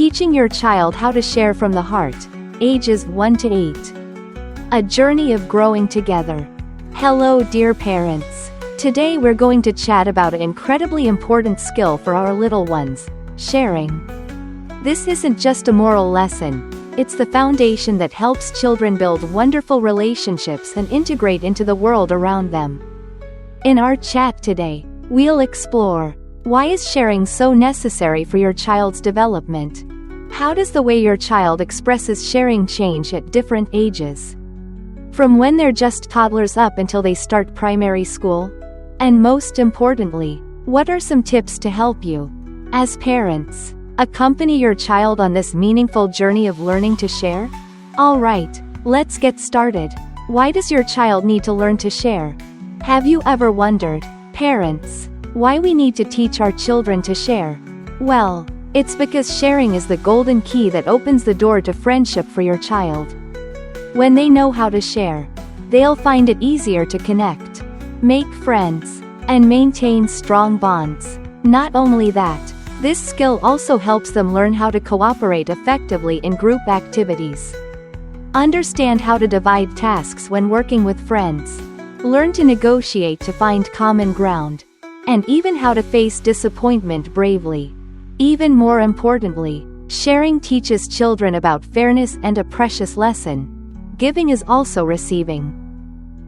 Teaching your child how to share from the heart, ages 1 to 8. A journey of growing together. Hello dear parents. Today we're going to chat about an incredibly important skill for our little ones, sharing. This isn't just a moral lesson, it's the foundation that helps children build wonderful relationships and integrate into the world around them. In our chat today, we'll explore, why is sharing so necessary for your child's development? How does the way your child expresses sharing change at different ages? From when they're just toddlers up until they start primary school? And most importantly, what are some tips to help you, as parents, accompany your child on this meaningful journey of learning to share? Alright, let's get started. Why does your child need to learn to share? Have you ever wondered, parents, why we need to teach our children to share? Well, it's because sharing is the golden key that opens the door to friendship for your child. When they know how to share, they'll find it easier to connect, make friends, and maintain strong bonds. Not only that, this skill also helps them learn how to cooperate effectively in group activities. Understand how to divide tasks when working with friends. Learn to negotiate to find common ground. And even how to face disappointment bravely. Even more importantly, sharing teaches children about fairness and a precious lesson. Giving is also receiving.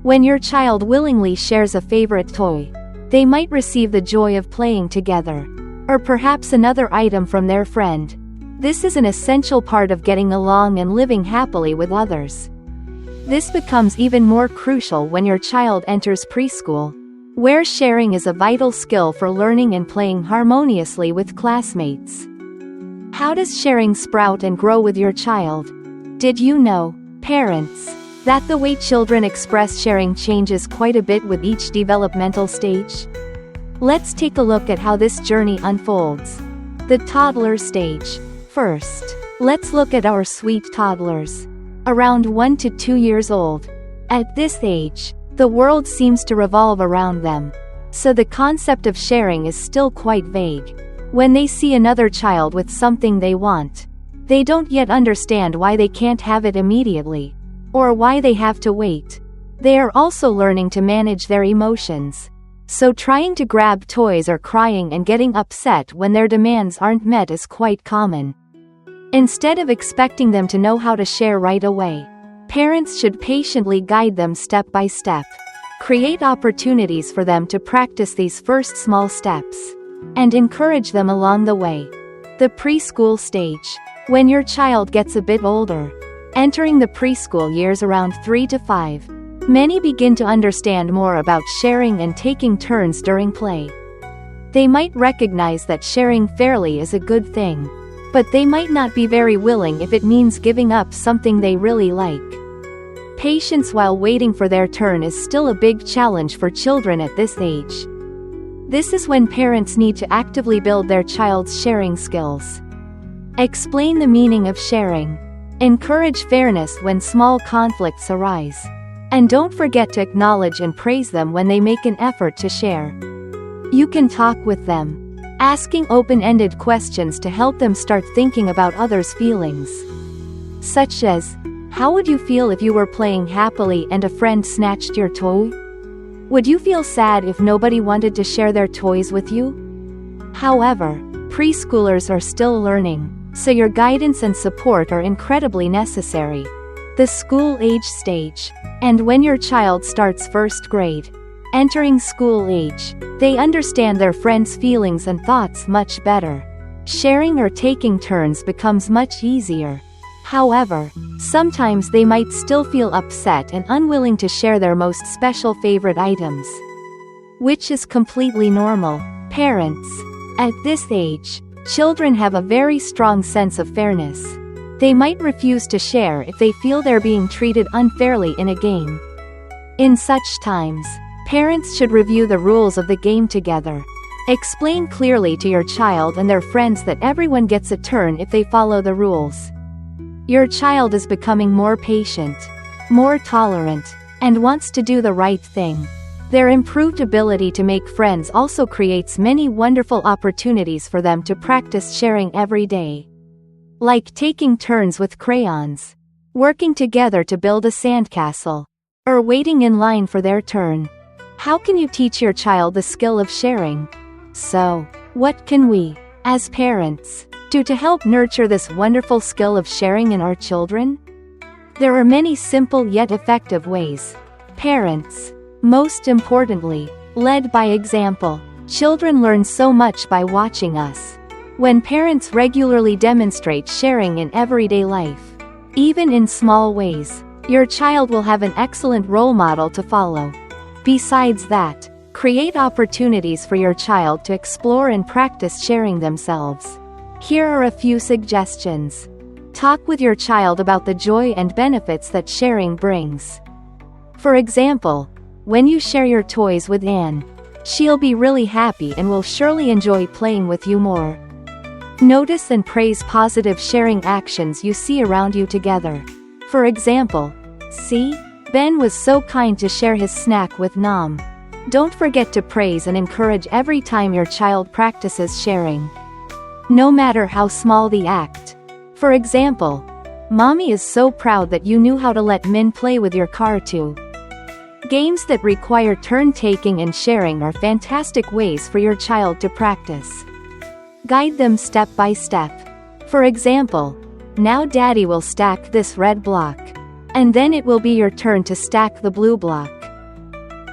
When your child willingly shares a favorite toy, they might receive the joy of playing together. Or perhaps another item from their friend. This is an essential part of getting along and living happily with others. This becomes even more crucial when your child enters preschool, where sharing is a vital skill for learning and playing harmoniously with classmates. How does sharing sprout and grow with your child? Did you know, parents, that the way children express sharing changes quite a bit with each developmental stage? Let's take a look at how this journey unfolds. The toddler stage. First, let's look at our sweet toddlers. Around 1 to 2 years old. At this age, the world seems to revolve around them. So the concept of sharing is still quite vague. When they see another child with something they want, they don't yet understand why they can't have it immediately, or why they have to wait. They are also learning to manage their emotions. So trying to grab toys or crying and getting upset when their demands aren't met is quite common. Instead of expecting them to know how to share right away, parents should patiently guide them step by step. Create opportunities for them to practice these first small steps, and encourage them along the way. The preschool stage. When your child gets a bit older, entering the preschool years around 3 to 5, many begin to understand more about sharing and taking turns during play. They might recognize that sharing fairly is a good thing, but they might not be very willing if it means giving up something they really like. Patience while waiting for their turn is still a big challenge for children at this age. This is when parents need to actively build their child's sharing skills. Explain the meaning of sharing. Encourage fairness when small conflicts arise. And don't forget to acknowledge and praise them when they make an effort to share. You can talk with them, asking open-ended questions to help them start thinking about others' feelings. Such as, how would you feel if you were playing happily and a friend snatched your toy? Would you feel sad if nobody wanted to share their toys with you? However, preschoolers are still learning, so your guidance and support are incredibly necessary. The school age stage. And when your child starts first grade, entering school age, they understand their friends' feelings and thoughts much better. Sharing or taking turns becomes much easier. However, sometimes they might still feel upset and unwilling to share their most special favorite items, which is completely normal. Parents, at this age, children have a very strong sense of fairness. They might refuse to share if they feel they're being treated unfairly in a game. In such times, parents should review the rules of the game together. Explain clearly to your child and their friends that everyone gets a turn if they follow the rules. Your child is becoming more patient, more tolerant, and wants to do the right thing. Their improved ability to make friends also creates many wonderful opportunities for them to practice sharing every day. like taking turns with crayons, working together to build a sandcastle, or waiting in line for their turn. How can you teach your child the skill of sharing? So, what can we, as parents, do to help nurture this wonderful skill of sharing in our children? There are many simple yet effective ways. Parents, most importantly, led by example. Children learn so much by watching us. When parents regularly demonstrate sharing in everyday life, even in small ways, your child will have an excellent role model to follow. Besides that, create opportunities for your child to explore and practice sharing themselves. Here are a few suggestions. Talk with your child about the joy and benefits that sharing brings. For example, when you share your toys with Anne, she'll be really happy and will surely enjoy playing with you more. Notice and praise positive sharing actions you see around you together. For example, see, Ben was so kind to share his snack with Nam. Don't forget to praise and encourage every time your child practices sharing, no matter how small the act. For example, Mommy is so proud that you knew how to let Min play with your car too. Games that require turn-taking and sharing are fantastic ways for your child to practice. Guide them step by step. For example, now Daddy will stack this red block, and then it will be your turn to stack the blue block.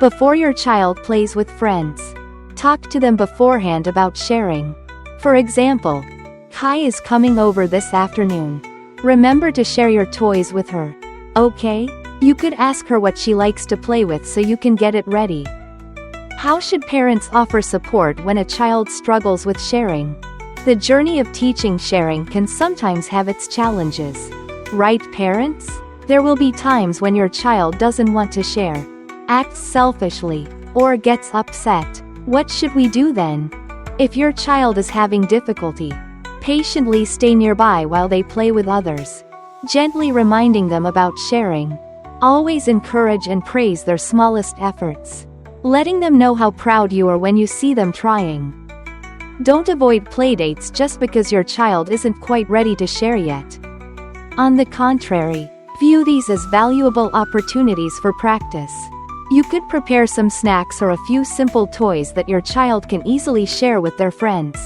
Before your child plays with friends, talk to them beforehand about sharing. For example, Kai is coming over this afternoon. Remember to share your toys with her. Okay? You could ask her what she likes to play with so you can get it ready. How should parents offer support when a child struggles with sharing? The journey of teaching sharing can sometimes have its challenges. Right, parents? There will be times when your child doesn't want to share, acts selfishly, or gets upset. What should we do then? If your child is having difficulty, patiently stay nearby while they play with others, gently reminding them about sharing. Always encourage and praise their smallest efforts, letting them know how proud you are when you see them trying. Don't avoid playdates just because your child isn't quite ready to share yet. On the contrary, view these as valuable opportunities for practice. You could prepare some snacks or a few simple toys that your child can easily share with their friends.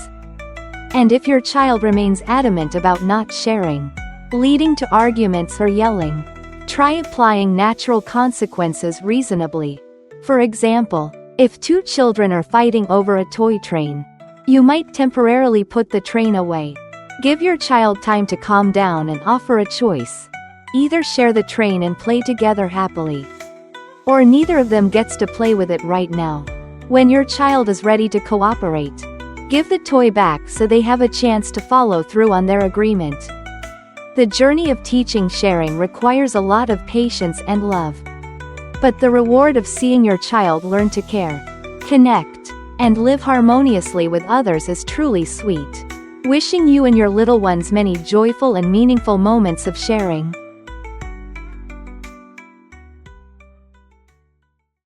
And if your child remains adamant about not sharing, leading to arguments or yelling, try applying natural consequences reasonably. For example, if two children are fighting over a toy train, you might temporarily put the train away. Give your child time to calm down and offer a choice. Either share the train and play together happily, or neither of them gets to play with it right now. When your child is ready to cooperate, give the toy back so they have a chance to follow through on their agreement. The journey of teaching sharing requires a lot of patience and love. But the reward of seeing your child learn to care, connect, and live harmoniously with others is truly sweet. Wishing you and your little ones many joyful and meaningful moments of sharing.